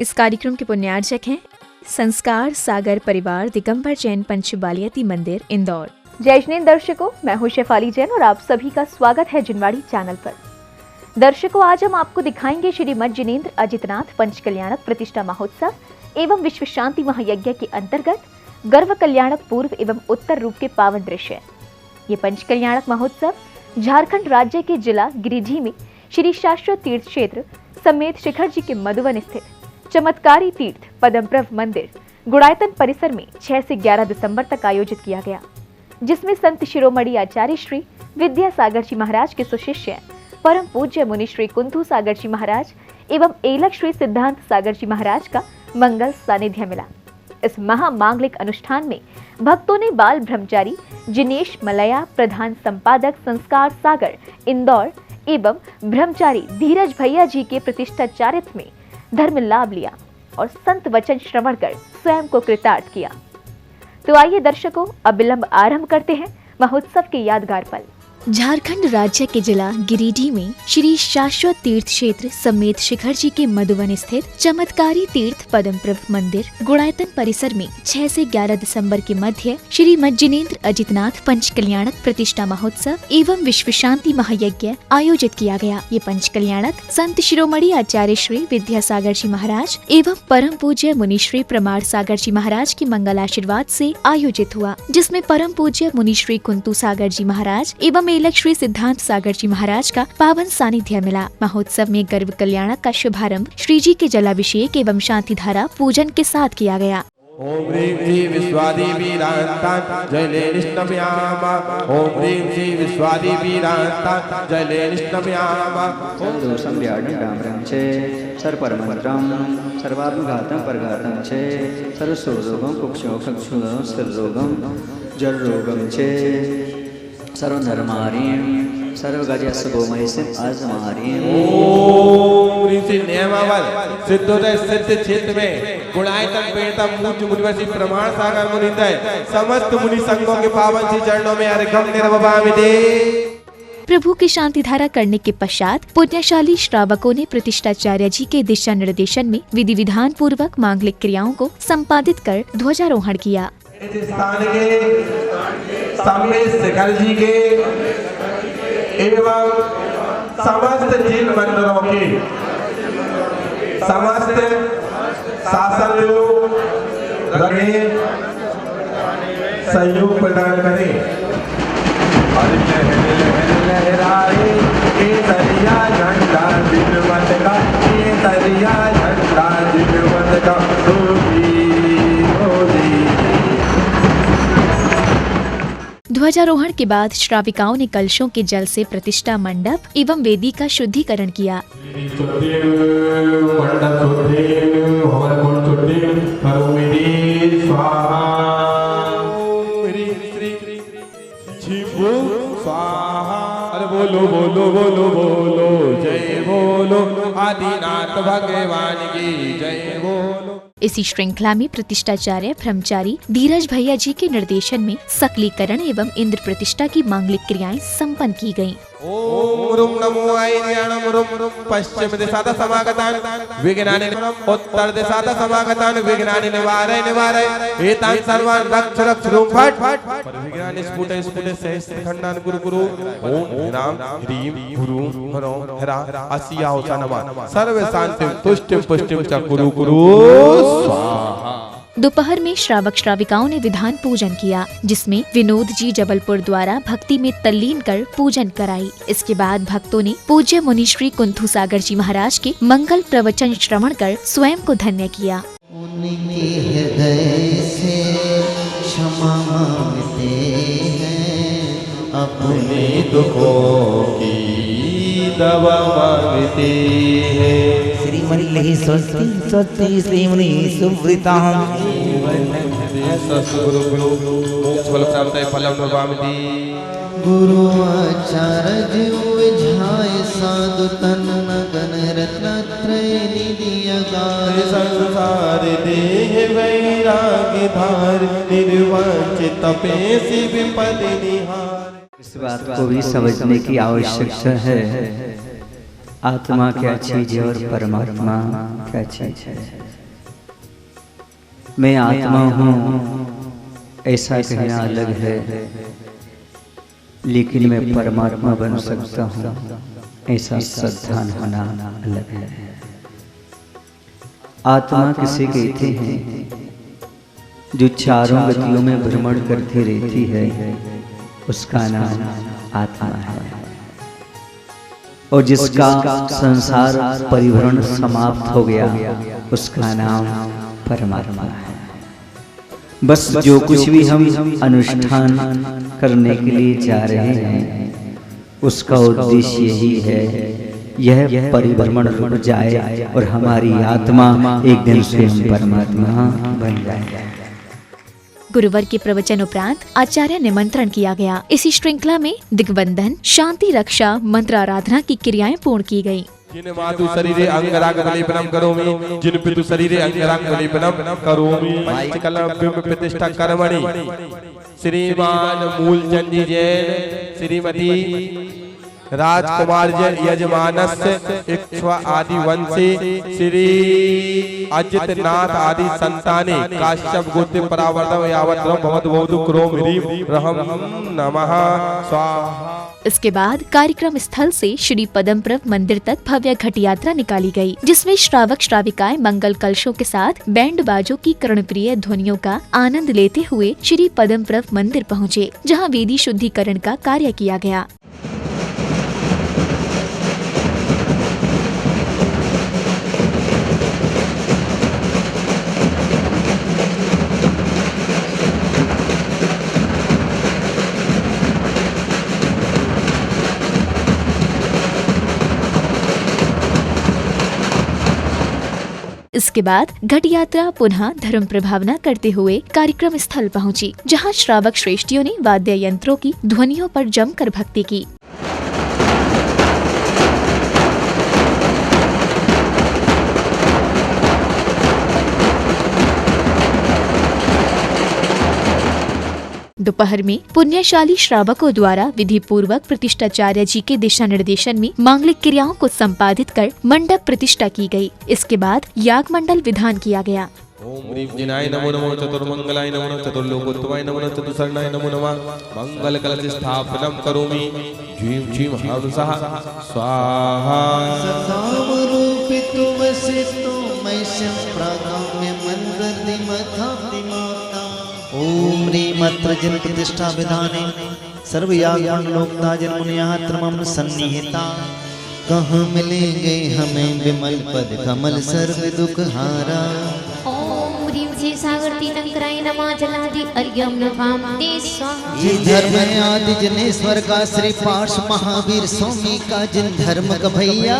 इस कार्यक्रम के पुण्यार्चक हैं संस्कार सागर परिवार दिगंबर जैन पंचबालियाती मंदिर इंदौर। जय जिनेंद्र दर्शकों, मैं हूं शेफाली जैन और आप सभी का स्वागत है जिनवाड़ी चैनल पर। दर्शकों, आज हम आपको दिखाएंगे श्रीमद जिनेंद्र अजितनाथ पंच कल्याणक प्रतिष्ठा महोत्सव एवं विश्व शांति महायज्ञ के अंतर्गत गर्व कल्याणक पूर्व एवं उत्तर रूप के पावन दृश्य। ये पंच कल्याणक महोत्सव झारखंड राज्य के जिला गिरिडीह में श्री शाश्वत तीर्थ क्षेत्र समेत शिखर जी के मधुवन स्थित चमत्कारी तीर्थ पद्मप्रभ मंदिर गुड़ायतन परिसर में 6 से 11 दिसंबर तक आयोजित किया गया, जिसमें संत शिरोमणि आचार्य श्री विद्यासागर जी महाराज के सुशिष्य परम पूज्य मुनि श्री कुंथू सागर जी महाराज एवं एलक श्री सिद्धांत सागर जी महाराज का मंगल सानिध्य मिला। इस महामांगलिक अनुष्ठान में भक्तों ने बाल ब्रह्मचारी जिनेश मलया, प्रधान संपादक संस्कार सागर इंदौर एवं ब्रह्मचारी धीरज भैया जी के प्रतिष्ठाचार्यत्व में धर्म लाभ लिया और संत वचन श्रवण कर स्वयं को कृतार्थ किया। तो आइए दर्शकों, अब विलंब आरंभ करते हैं महोत्सव के यादगार पल। झारखंड राज्य के जिला गिरिडीह में श्री शाश्वत तीर्थ क्षेत्र समेत शिखर जी के मधुवन स्थित चमत्कारी तीर्थ पद्मप्रभ मंदिर गुड़ायतन परिसर में 6 से 11 दिसंबर के मध्य श्रीमद जिनेंद्र अजितनाथ पंच कल्याणक प्रतिष्ठा महोत्सव एवं विश्व शांति महायज्ञ आयोजित किया गया। ये पंच कल्याणक संत शिरोमणि आचार्य श्री विद्यासागर जी महाराज एवं परम पूज्य मुनि श्री प्रमाण सागर जी महाराज के मंगल आशीर्वाद से आयोजित हुआ, जिसमें परम पूज्य मुनि श्री कुंतु सागर जी महाराज एवं एलक श्री सिद्धांत सागर जी महाराज का पावन सानिध्य मिला। महोत्सव में गर्व कल्याणक का शुभारंभ श्री जी के जलाभिषेक एवं शांति धारा पूजन के साथ किया गया। ओम ह्रीं श्री विश्वादिवीरान्तां जयलेनिष्टभयामा। ओम ह्रीं श्री विश्वादिवीरान्तां जयलेनिष्टभयामा। दोषं व्याडं ब्रह्मचे सर्वपरमंत्रं सर्वात्मघातं परघातं चे सर्वसोरोगं कुक्षोखक्षुगं सर्वरोगं जलरोगं चे सर्वधर्मारीं सर्वगजस्वगोमयसिं आजमारीं। ओम ह्रीं श्री नियमावल सिद्धोदय सिद्ध क्षेत्र में गुणायतन पेड़तम पूज्य मुनिवर्षि प्रमाण सागर मुनिंदय समस्त मुनि संघों के पावन श्री चरणों में अर्घ्यं निर्वभामि दे। प्रभु की शांति धारा करने के पश्चात पुण्यशाली श्रावकों ने प्रतिष्ठाचार्य जी के दिशा निर्देशन में विधि विधान पूर्वक मांगलिक क्रियाओं को संपादित कर ध्वजारोहण किया। इस स्थान के समेत शिखर जी के एवं समस्त जिन मंदिरों के समस्त शासन लोग रखे सहयोग प्रदान करें। लहराए केसरिया झंडा जिनवत का, केसरिया झंडा जिनवत का। ध्वजारोहण के बाद श्राविकाओं ने कलशों के जल से प्रतिष्ठा मंडप एवं वेदी का शुद्धिकरण किया। बोलो बोलो बोलो बोलो जय बोलो आदिनाथ भगवान की जय बोलो। इसी श्रृंखला में प्रतिष्ठाचार्य ब्रह्मचारी धीरज भैया जी के निर्देशन में सकलीकरण एवं इंद्र प्रतिष्ठा की मांगलिक क्रियाएं संपन्न की गयी। ओम रुम नमो आयज्ञानम रुम पश्चिम दिशात समागतान विघ्नानि उत्तर दिशात समागतान विघ्नानि निवारय निवारय एतान् सर्वान् रक्ष रक्ष रुम फट पर विघ्नानि स्फुट स्फुट सहस्त्रखंडान् गुरु गुरु। ओम ह्रां ह्रीं गुरु हरो हरा अस्याहो च नमः सर्व शांतिं तुष्टिं पुष्टिं च कुरु कुरु स्वाहा। दोपहर में श्रावक श्राविकाओं ने विधान पूजन किया, जिसमें विनोद जी जबलपुर द्वारा भक्ति में तल्लीन कर पूजन कराई। इसके बाद भक्तों ने पूज्य मुनि श्री कुंथू सागर जी महाराज के मंगल प्रवचन श्रवण कर स्वयं को धन्य किया। उनके हृदय से क्षमा मांगते हैं, अपने दुखों की दवा मांगते हैं। श्रीमणि स्वस्ति स्वस्ति श्रीमणि सुव्रतां गुरु आचार्य विझाय साधु तन नगन रत्नत्रय निधिय गाय संसार देह वैराग्य धार निर्वांचित तपेसी विपद निहार। इस बात को भी समझने की आवश्यकता है, आत्मा क्या चीज है और परमात्मा क्या चीज है। मैं आत्मा हूँ ऐसा कहना अलग है, लेकिन मैं परमात्मा बन सकता हूँ ऐसा सावधान होना अलग है। आत्मा किसे कहते हैं? जो चारों गतियों में भ्रमण करती रहती है उसका नाम आत्मा है, और जिसका संसार परिभ्रमण समाप्त हो गया उसका नाम परमात्मा है। बस जो कुछ भी हम अनुष्ठान करने के लिए जा रहे हैं उसका उद्देश्य यही है, यह परिभ्रमण रुक जाए और हमारी आत्मा एक दिन स्वयं परमात्मा बन जाए। गुरुवर के प्रवचन उपरांत आचार्य निमंत्रण किया गया। इसी श्रृंखला में दिग्बंधन, शांति रक्षा, मंत्र आराधना की क्रियाएं पूर्ण की गयी। जिन मातु शरीरे अंगराग बलिपनम करोमि, जिन पितु शरीरे अंगराग बलिपनम करोमि। कलम बिंब प्रतिष्ठा कर्मणि श्रीमान मूलचंद जी जैन, श्रीमती राजकुमार जैन यजमानस्य इक्ष्वा आदि वंशे श्री अजितनाथ आदि संताने काश्यप गोत्र परावर्तम यावत्रम भवत बहुदु क्रोम ह्रीम रहम नमः स्वाहा। इसके बाद कार्यक्रम स्थल से श्री पद्मप्रभ मंदिर तक भव्य घट यात्रा निकाली गई, जिसमें श्रावक श्राविकाएं मंगल कलशों के साथ बैंड बाजों की कर्णप्रिय ध्वनियों का आनंद लेते हुए श्री पद्मप्रभ मंदिर पहुँचे, जहाँ वेदी शुद्धिकरण का कार्य किया गया। इसके बाद घट यात्रा पुनः धर्म प्रभावना करते हुए कार्यक्रम स्थल पहुंची, जहां श्रावक श्रेष्ठियों ने वाद्य यंत्रों की ध्वनियों पर जमकर भक्ति की। दोपहर में पुण्यशाली श्रावकों द्वारा विधि पूर्वक प्रतिष्ठाचार्य जी के दिशा निर्देशन में मांगलिक क्रियाओं को संपादित कर मंडप प्रतिष्ठा की गई। इसके बाद याग मंडल विधान किया गया। ओम ह्रीं जिनाय नमो नमः, चतुर्मंगलाय नमो नमः, चतुर्लोकोत्तमाय नमो नमः, चतुर्शरणाय नमो नमः, मंगल कलश स्थापनम करोमि। ज्वीं क्षीं हंसः स्वाहा। सदावरूपितो वसितो मैशं प्रागाम्य मन्ददिमथातिमाता। ओम ह्रीं अत्रजन प्रतिष्ठा विधाने सर्वयागमंडलोक्ता जन्मुनियाः त्रमं सन्निहिता। कहाँ मिलेंगे हमें विमल पद कमल सर्व दुख हारा। ओम ह्रीं से सागर तीर्थंकराय नमः, जलादि अर्घ्यं नमामि स्वाहा। जिन धर्म आदि जनेश्वर का श्री पार्श महावीर स्वामी का जिन धर्म का भैया,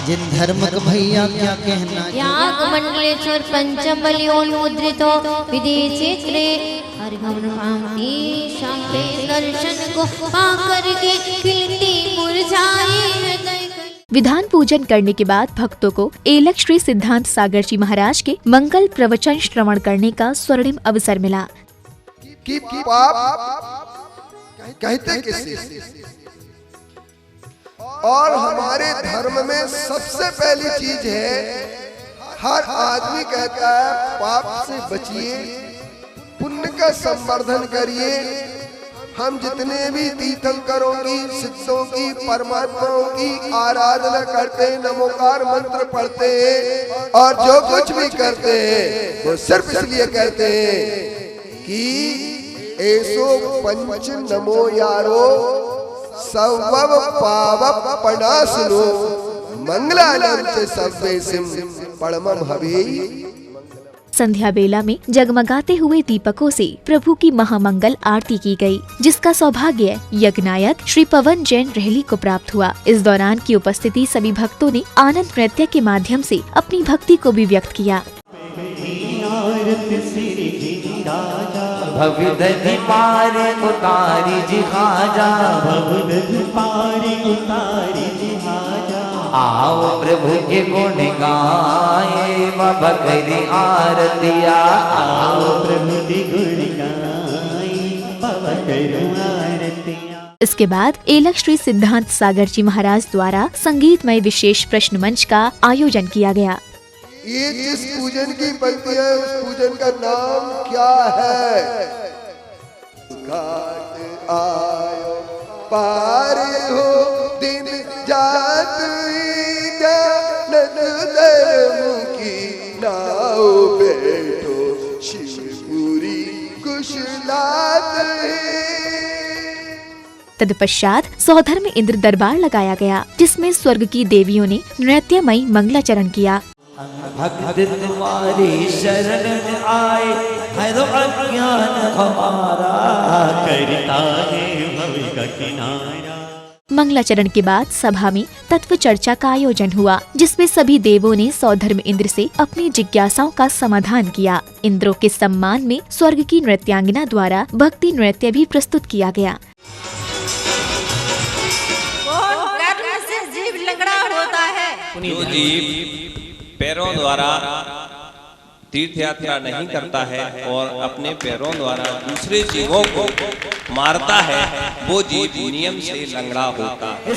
जिन धर्म का भैया क्या कहना। याग मंडलेश्वर पंचम बलियोन्मुद्रितो विदेशे त्रे अर्घ्यं नमामि शांते। दर्शन को पाकर के खिलती मुरझाई हृदय। विधान पूजन करने के बाद भक्तों को एलक श्री सिद्धांत सागर जी महाराज के मंगल प्रवचन श्रवण करने का स्वर्णिम अवसर मिला। कि पाप कहते किसे, और हमारे धर्म में सबसे पहली चीज है, हर आदमी कहता है पाप से बचिए, पुण्य का संवर्धन करिए। हम जितने भी तीर्थंकरों की, सिद्धों की, परमात्माओं की आराधना करते हैं, नमोकार मंत्र पढ़ते हैं और जो कुछ भी करते हैं वो सिर्फ इसलिए करते हैं कि ऐसो पंच नमो यारो सवव पाव पणासनो मंगलालम च सव्वेसिम परमम हवेई। संध्या बेला में जगमगाते हुए दीपकों से प्रभु की महामंगल आरती की गई, जिसका सौभाग्य यज्ञनायक श्री पवन जैन रहली को प्राप्त हुआ। इस दौरान की उपस्थिति सभी भक्तों ने आनंद नृत्य के माध्यम से अपनी भक्ति को भी व्यक्त किया। भवदधि पार उतारी जी खाजा, भवदधि पार उतारी जी खाजा। आओ प्रभु के गुण गाए बकरी आरतिया। आओ प्रभु के गुण गाए बकरी आरतिया। इसके बाद एलक श्री सिद्धांत सागर जी महाराज द्वारा संगीतमय विशेष प्रश्न मंच का आयोजन किया गया। ये जिस पूजन की पंक्ति है उस पूजन का नाम क्या है? घाट आयो पार हो दिन जात धर्म की नाव बैठो शिवपुरी कुशलात तत्पश्चात सौधर में इंद्र दरबार लगाया गया, जिसमें स्वर्ग की देवियों ने नृत्यमयी मंगलाचरण किया। भक्त तुम्हारी शरण में आए है तो अज्ञान हमारा करता है भव का किनारा। मंगलाचरण के बाद सभा में तत्व चर्चा का आयोजन हुआ, जिसमें सभी देवों ने सौधर्म इंद्र से अपनी जिज्ञासाओं का समाधान किया। इंद्रों के सम्मान में स्वर्ग की नृत्यांगना द्वारा भक्ति नृत्य भी प्रस्तुत किया गया। जीव लंगड़ा होता है, जो जीव पैरों द्वारा तीर्थ यात्रा नहीं करता है और अपने पैरों द्वारा दूसरे जीवों को मारता है, वो जीव नियम से लंगड़ा होता है।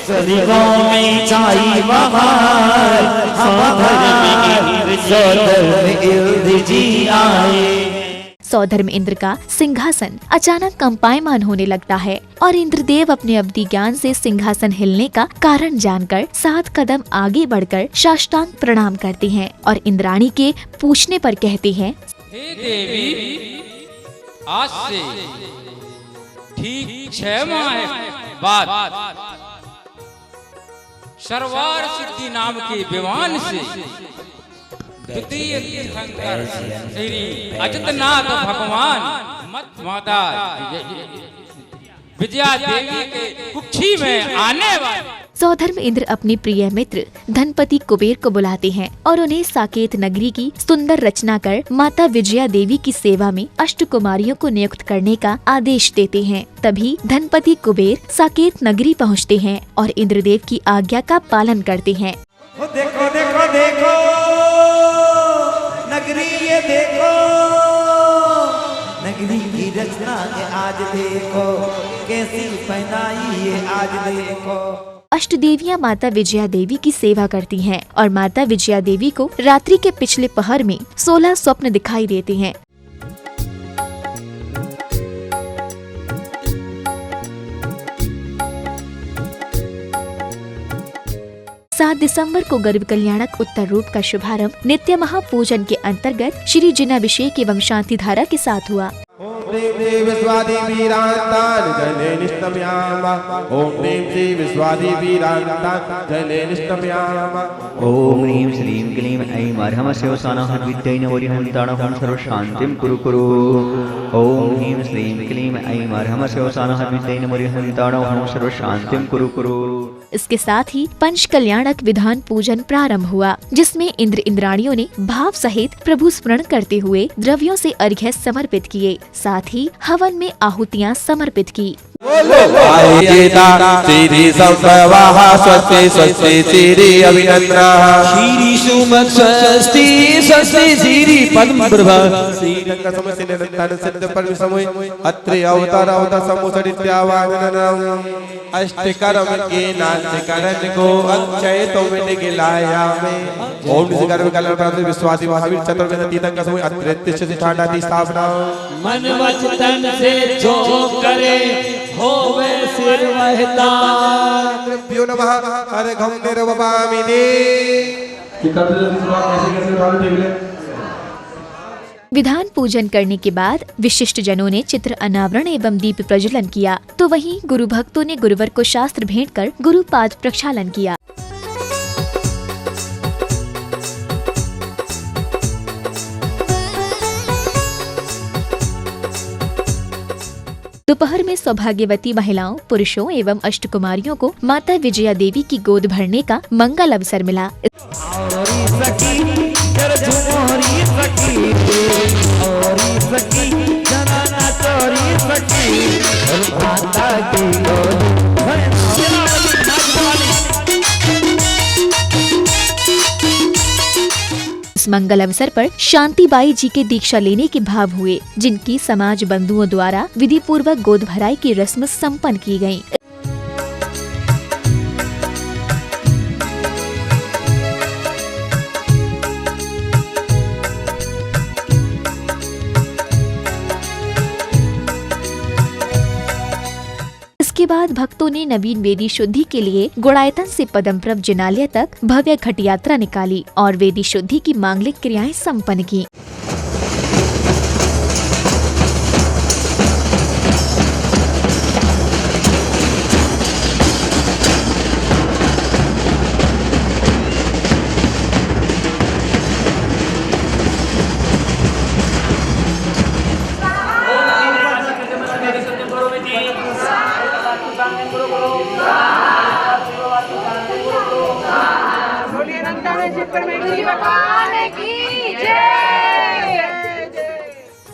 सौधर्म इंद्र का सिंहासन अचानक कंपायमान होने लगता है और इंद्रदेव अपने अवधि ज्ञान से सिंहासन हिलने का कारण जानकर 7 कदम आगे बढ़कर साष्टांग प्रणाम करते हैं और इंद्राणी के पूछने पर कहते हैं, हे देवी, आज से ठीक 6 माह बाद सर्वार सिद्धि नाम के विमान से द्वितीय तीर्थंकर श्री अजितनाथ भगवान मत माता विजया देवी के कुक्षी में आने वाले। सौधर्म इंद्र अपने प्रिय मित्र धनपति कुबेर को बुलाते हैं और उन्हें साकेत नगरी की सुंदर रचना कर माता विजया देवी की सेवा में अष्टकुमारियों को नियुक्त करने का आदेश देते हैं। तभी धनपति कुबेर साकेत नगरी पहुँचते हैं और इंद्रदेव की आज्ञा का पालन करते हैं। देखो देखो देखो नगरी, ये देखो नगरी की रचना के आज देखो कैसी पहनाई ये आज देखो। अष्टदेवियां माता विजया देवी की सेवा करती हैं और माता विजया देवी को रात्रि के पिछले पहर में 16 स्वप्न दिखाई देते हैं। 7 दिसंबर को गर्भ कल्याणक उत्तर रूप का शुभारंभ नित्य महापूजन के अंतर्गत श्री जिनाभिषेक एवं शांति धारा के साथ हुआ। ओम श्री विश्वादिवीरांतान जले निष्टम्याम। ओम श्री विश्वादिवीरांतान जले निष्टम्याम। ओम ह्रीं श्रीं क्लीं ऐं अर्हं शिवसानः विद्यै नवरिहन्ताणं सर्वशान्तिं कुरु कुरु। ओम ह्रीं श्रीं क्लीं ऐं अर्हं शिवसानः विद्यै नवरिहन्ताणं सर्वशान्तिं कुरु कुरु। इसके साथ ही पंच कल्याणक विधान पूजन प्रारंभ हुआ, जिसमें इंद्र इंद्राणियों ने भाव सहित प्रभु स्मरण करते हुए द्रव्यों से अर्घ्य समर्पित किए, साथ ही हवन में आहुतियां समर्पित की। श्री संप्रवाह स्वस्ति स्वस्ति श्री अभिनंदनः श्री सुमन स्वस्ति स्वस्ति श्री पद्म प्रभा श्री रंग समस्य निरंतर सिद्ध परम समय अत्रि अवतार अवतार समुसरित्यावाननम अष्टकर्म के नाचकरण को अक्षय तो मिट गिलाया में। ओम श्री गर्भ कल्याण प्राप्त विश्वासी महावीर चतुर्वेद तीर्थंकर समय अत्रित्य सिद्धांतादि स्थापना। मन वचन से जो करे होवे सिर वहता। भ्यो नमः अर्घं निर्वपामि दे। विधान पूजन करने के बाद विशिष्ट जनों ने चित्र अनावरण एवं दीप प्रज्वलन किया, तो वहीं गुरु भक्तों ने गुरुवर को शास्त्र भेंट कर गुरुपाद प्रक्षालन किया। दोपहर में सौभाग्यवती महिलाओं, पुरुषों एवं अष्टकुमारियों को माता विजया देवी की गोद भरने का मंगल अवसर मिला। इस मंगल अवसर पर शांतिबाई जी के दीक्षा लेने के भाव हुए, जिनकी समाज बंधुओं द्वारा विधि पूर्वक गोद भराई की रस्म संपन्न की गयी। इसके बाद भक्तों ने नवीन वेदी शुद्धि के लिए गुड़ायतन से पदमप्रभ जिनालय तक भव्य घट यात्रा निकाली और वेदी शुद्धि की मांगलिक क्रियाएं संपन्न की।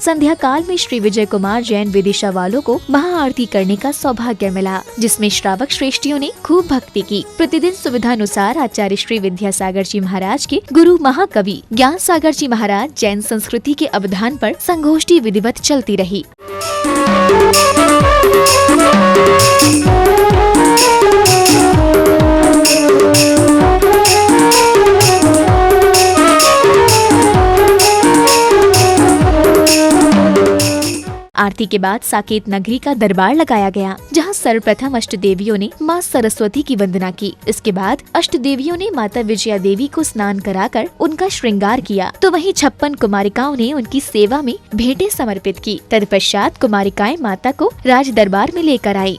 संध्या काल में श्री विजय कुमार जैन विदिशा वालों को महाआरती करने का सौभाग्य मिला, जिसमें श्रावक श्रेष्ठियों ने खूब भक्ति की। प्रतिदिन सुविधानुसार आचार्य श्री विद्यासागर जी महाराज के गुरु महाकवि ज्ञान सागर जी महाराज जैन संस्कृति के अवधान पर संगोष्ठी विधिवत चलती रही। आरती के बाद साकेत नगरी का दरबार लगाया गया, जहां सर्वप्रथम अष्ट देवियों ने मां सरस्वती की वंदना की। इसके बाद अष्ट देवियों ने माता विजया देवी को स्नान कराकर उनका श्रृंगार किया, तो वहीं 56 कुमारिकाओं ने उनकी सेवा में भेंटें समर्पित की। तत्पश्चात कुमारिकाएं माता को राज दरबार में लेकर आई।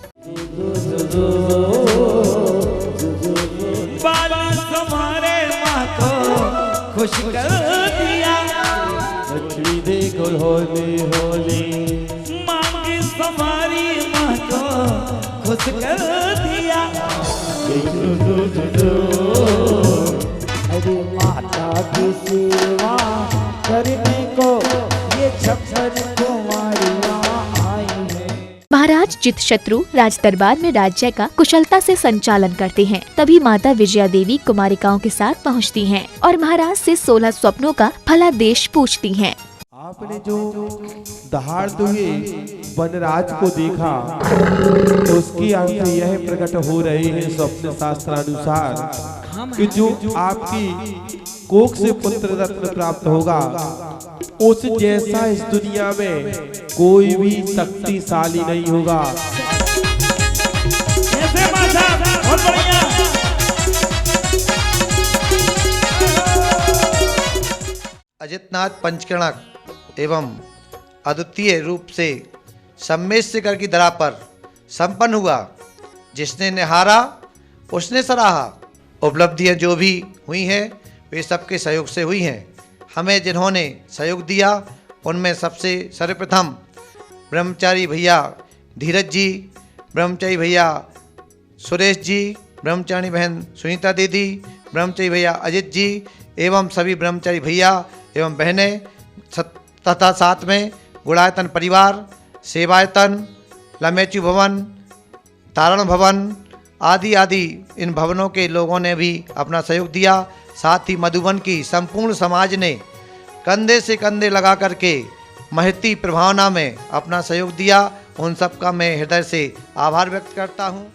खुश कर दिया देखो होली होली मांगी समारी माँ को खुश कर दिया। अरे माता की सेवा करने को ये 56 कुमारियाँ आई है। महाराज जितशत्रु राज दरबार में राज्य का कुशलता से संचालन करते हैं। तभी माता विजया देवी कुमारिकाओं के साथ पहुंचती हैं और महाराज से 16 स्वप्नों का फलादेश पूछती हैं। आपने जो दहाड़ते हुए वनराज को देखा, तो उसकी आंखें यह प्रकट हो रहे हैं स्वप्न शास्त्रानुसार कि जो आपकी कोख से पुत्र रत्न प्राप्त होगा, उस जैसा इस दुनिया में कोई भी शक्तिशाली नहीं होगा। अजितनाथ पंचकर्णक एवं अद्वितीय रूप से सम्मेद शिखर की धरा पर संपन्न हुआ। जिसने निहारा उसने सराहा। उपलब्धियां जो भी हुई हैं वे सबके सहयोग से हुई हैं। हमें जिन्होंने सहयोग दिया उनमें सबसे सर्वप्रथम ब्रह्मचारी भैया धीरज जी, ब्रह्मचारी भैया सुरेश जी, ब्रह्मचारी बहन सुनीता दीदी, ब्रह्मचारी भैया अजित जी एवं सभी ब्रह्मचारी भैया एवं बहनें तथा साथ में गुड़ायतन परिवार, सेवायतन, लमेचू भवन, तारण भवन आदि आदि इन भवनों के लोगों ने भी अपना सहयोग दिया। साथ ही मधुबन की संपूर्ण समाज ने कंधे से कंधे लगा करके महती प्रभावना में अपना सहयोग दिया। उन सब का मैं हृदय से आभार व्यक्त करता हूँ।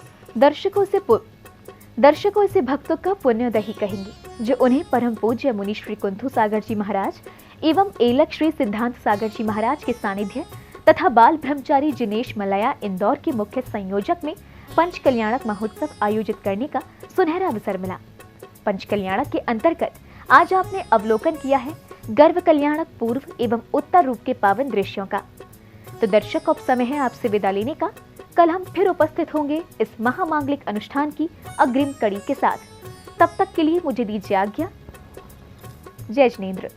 दर्शकों इसे भक्तों का पुण्योदय कहेंगे, जो उन्हें परम पूज्य मुनि श्री कुंथु सागर जी महाराज एवं एलक श्री सिद्धांत सागर जी महाराज के सानिध्य तथा बाल ब्रह्मचारी जिनेश मलया इंदौर के मुख्य संयोजक में पंच कल्याणक महोत्सव आयोजित करने का सुनहरा अवसर मिला। पंच कल्याणक के अंतर्गत आज आपने अवलोकन किया है गर्भ कल्याणक पूर्व एवं उत्तर रूप के पावन दृश्यों का। तो दर्शक अब समय है आपसे विदा लेने का। कल हम फिर उपस्थित होंगे इस महामांगलिक अनुष्ठान की अग्रिम कड़ी के साथ। तब तक के लिए मुझे दीजिए आज्ञा। जय जिनेंद्र।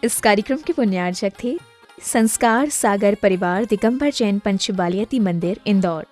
इस कार्यक्रम के पुण्यार्चक थे संस्कार सागर परिवार दिगंबर जैन पंच बालियाती मंदिर इंदौर।